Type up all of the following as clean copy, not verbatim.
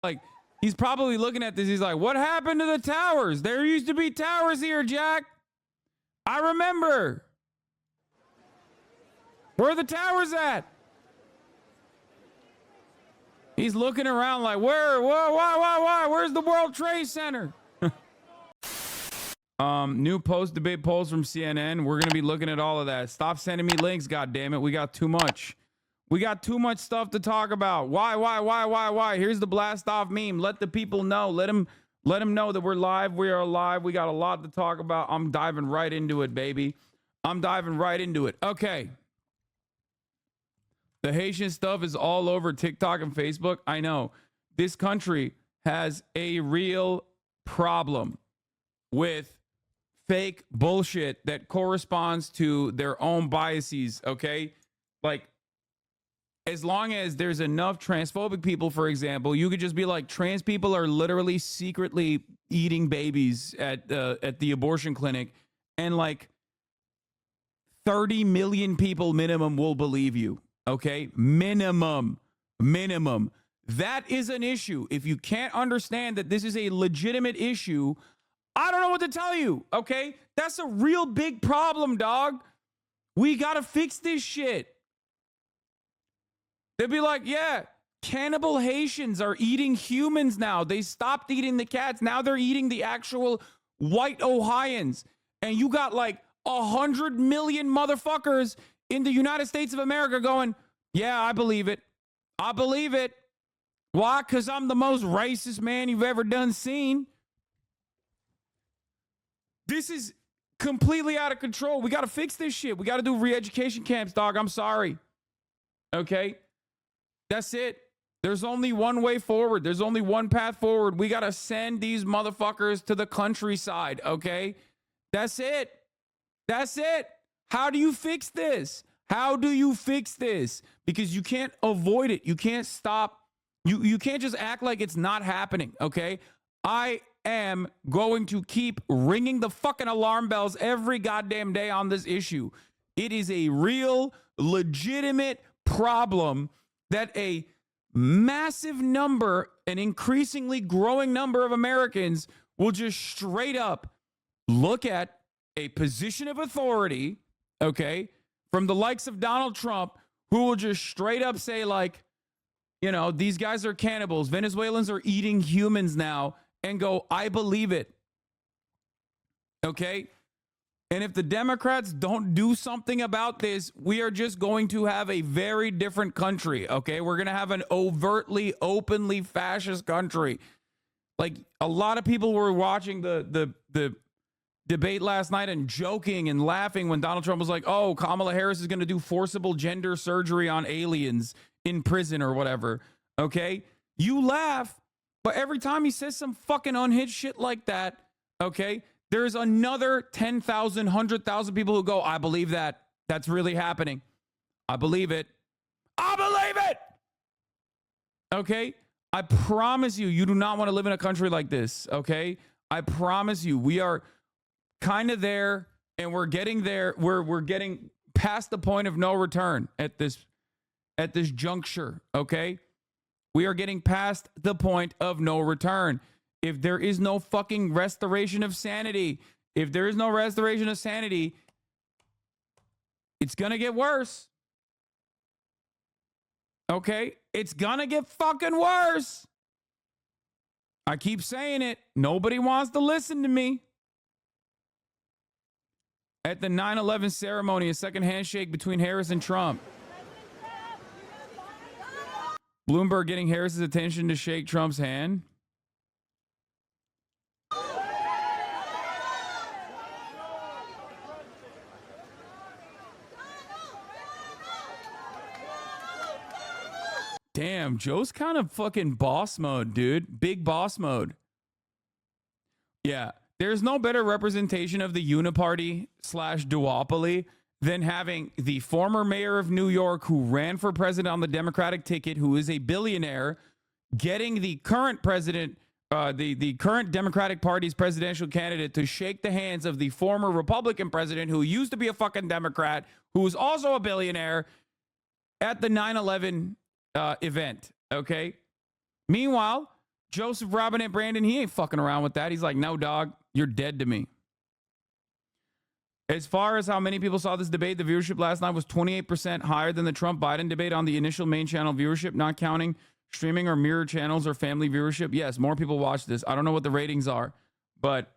Like, he's probably looking at this. He's like, what happened to the towers? There used to be towers here, Jack. I remember. Where are the towers at? He's looking around like, why? Where's the World Trade Center? New post-debate polls from CNN. We're going to be looking at all of that. Stop sending me links, goddammit. We got too much. We got too much stuff to talk about. Why? Here's the blast off meme. Let the people know. Let them know that we're live. We are alive. We got a lot to talk about. I'm diving right into it, baby. I'm diving right into it. Okay. The Haitian stuff is all over TikTok and Facebook. I know. This country has a real problem with fake bullshit that corresponds to their own biases, okay? Like, as long as there's enough transphobic people, for example, you could just be like, trans people are literally secretly eating babies at the abortion clinic, and like 30 million people minimum will believe you, okay? Minimum. That is an issue. If you can't understand that this is a legitimate issue, I don't know what to tell you, okay? That's a real big problem, dog. We got to fix this shit. They'd be like, yeah, cannibal Haitians are eating humans now. They stopped eating the cats. Now they're eating the actual white Ohioans. And you got like 100 million motherfuckers in the United States of America going, yeah, I believe it. I believe it. Why? Because I'm the most racist man you've ever done seen. This is completely out of control. We got to fix this shit. We got to do re-education camps, dog. I'm sorry. Okay? That's it. There's only one way forward. There's only one path forward. We got to send these motherfuckers to the countryside, okay? That's it. That's it. How do you fix this? How do you fix this? Because you can't avoid it. You can't stop. You can't just act like it's not happening, okay? I am going to keep ringing the fucking alarm bells every goddamn day on this issue. It is a real, legitimate problem that a massive number, an increasingly growing number of Americans will just straight up look at a position of authority, okay, from the likes of Donald Trump, who will just straight up say, like, you know, these guys are cannibals. Venezuelans are eating humans now, and go, I believe it. Okay? And if the Democrats don't do something about this, we are just going to have a very different country. Okay? We're going to have an overtly, openly fascist country. Like, a lot of people were watching the debate last night and joking and laughing when Donald Trump was like, oh, Kamala Harris is going to do forcible gender surgery on aliens in prison or whatever. Okay? You laugh. But every time he says some fucking unhinged shit like that, okay, there's another 10,000, 100,000 people who go, I believe that. That's really happening. I believe it. I believe it. Okay? I promise you, you do not want to live in a country like this, okay? I promise you, we are kind of there, and we're getting there. We're getting past the point of no return at this juncture, okay? We are getting past the point of no return. If there is no fucking restoration of sanity, it's going to get worse. Okay? It's going to get fucking worse. I keep saying it. Nobody wants to listen to me. At the 9/11 ceremony, a second handshake between Harris and Trump. Bloomberg getting Harris's attention to shake Trump's hand. Damn, Joe's kind of fucking boss mode, dude. Big boss mode. Yeah, there's no better representation of the uniparty / duopoly than having the former mayor of New York who ran for president on the Democratic ticket, who is a billionaire, getting the current president, the current Democratic Party's presidential candidate to shake the hands of the former Republican president who used to be a fucking Democrat, who was also a billionaire, at the 9/11 event, okay? Meanwhile, Joseph Robinette Brandon, he ain't fucking around with that. He's like, no, dog, you're dead to me. As far as how many people saw this debate, the viewership last night was 28% higher than the Trump-Biden debate on the initial main channel viewership, not counting streaming or mirror channels or family viewership. Yes, more people watch this. I don't know what the ratings are, but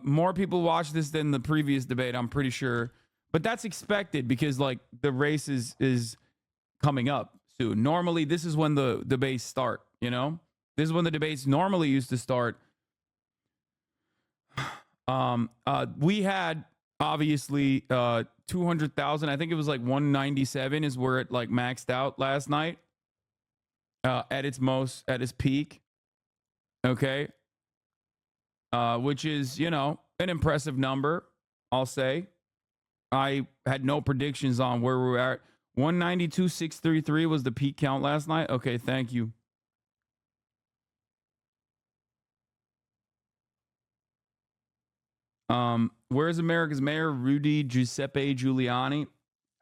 more people watch this than the previous debate, I'm pretty sure. But that's expected because, like, the race is coming up soon. Normally, this is when the debates start, you know? This is when the debates normally used to start. We had obviously 200,000. I think it was like 197 is where it like maxed out last night at its peak. Okay. Which is, you know, an impressive number, I'll say. I had no predictions on where we were at. 192,633 was the peak count last night. Okay, thank you. Where's America's mayor, Rudy Giuseppe Giuliani?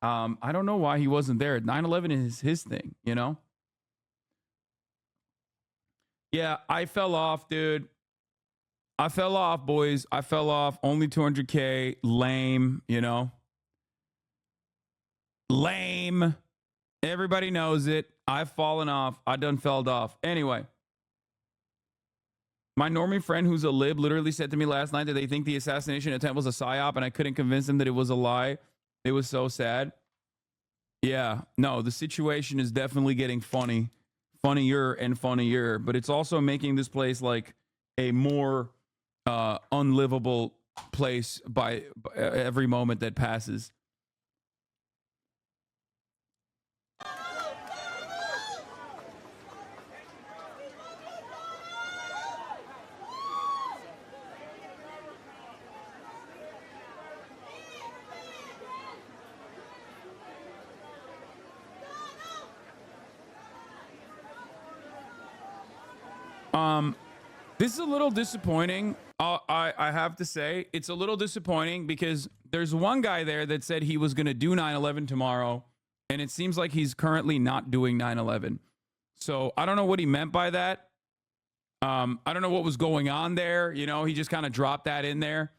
I don't know why he wasn't there. 9/11 is his thing, you know? Yeah, I fell off, dude. I fell off, boys. I fell off. Only 200K. Lame, you know? Lame. Everybody knows it. I've fallen off. I done fell off. Anyway. My normie friend who's a lib literally said to me last night that they think the assassination attempt was a psyop, and I couldn't convince them that it was a lie. It was so sad. Yeah, no, the situation is definitely getting funnier and funnier, but it's also making this place like a more unlivable place by every moment that passes. This is a little disappointing. I have to say it's a little disappointing because there's one guy there that said he was going to do 9/11 tomorrow, and it seems like he's currently not doing 9/11. So I don't know what he meant by that. I don't know what was going on there. You know, he just kind of dropped that in there,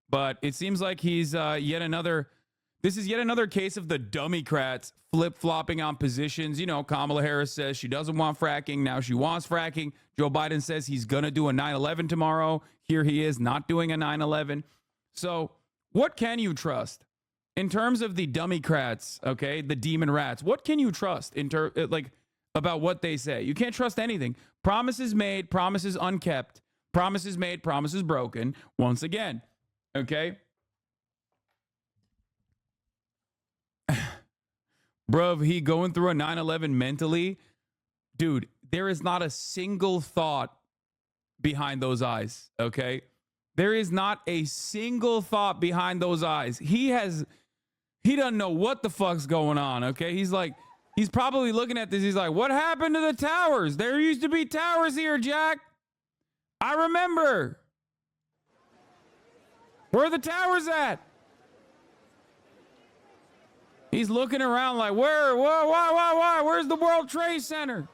but it seems like he's this is yet another case of the Dummycrats flip-flopping on positions. You know, Kamala Harris says she doesn't want fracking. Now she wants fracking. Joe Biden says he's going to do a 9/11 tomorrow. Here he is not doing a 9/11. So what can you trust in terms of the Dummycrats, okay, the demon rats? What can you trust about what they say? You can't trust anything. Promises made, promises unkept. Promises made, promises broken. Once again, okay? Bruv, he going through a 9/11 mentally. Dude, there is not a single thought behind those eyes, okay? There is not a single thought behind those eyes. He doesn't know what the fuck's going on, okay? He's probably looking at this. He's like, what happened to the towers? There used to be towers here, Jack. I remember. Where are the towers at? He's looking around like, why? Where's the World Trade Center?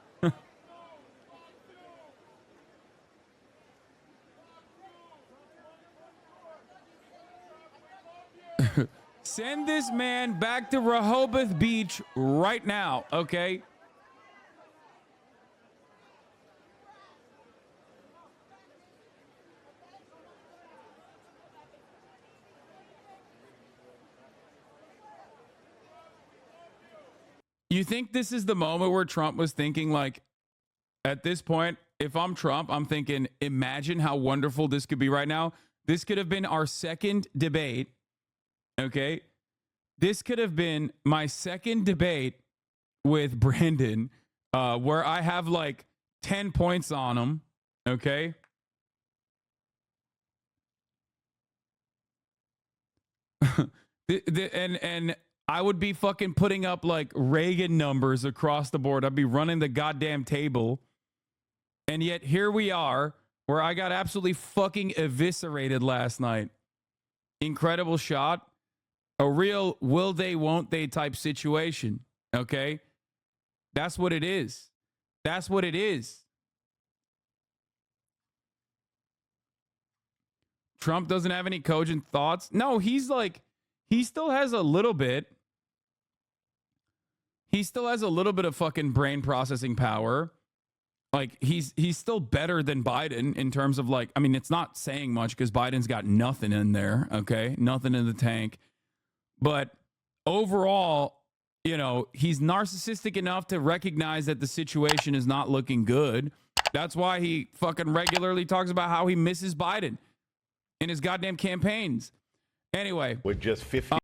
Send this man back to Rehoboth Beach right now, okay? You think this is the moment where Trump was thinking, like, at this point, if I'm Trump, I'm thinking, imagine how wonderful this could be right now. This could have been our second debate, okay? This could have been my second debate with Brandon, where I have like 10 points on him, okay? And I would be fucking putting up like Reagan numbers across the board. I'd be running the goddamn table. And yet here we are where I got absolutely fucking eviscerated last night. Incredible shot. A real will they, won't they type situation. Okay. That's what it is. That's what it is. Trump doesn't have any cogent thoughts. No, he's like, he still has a little bit. He still has a little bit of fucking brain processing power. Like, he's still better than Biden in terms of, like, I mean, it's not saying much because Biden's got nothing in there, okay? Nothing in the tank. But overall, you know, he's narcissistic enough to recognize that the situation is not looking good. That's why he fucking regularly talks about how he misses Biden in his goddamn campaigns. Anyway, with just 50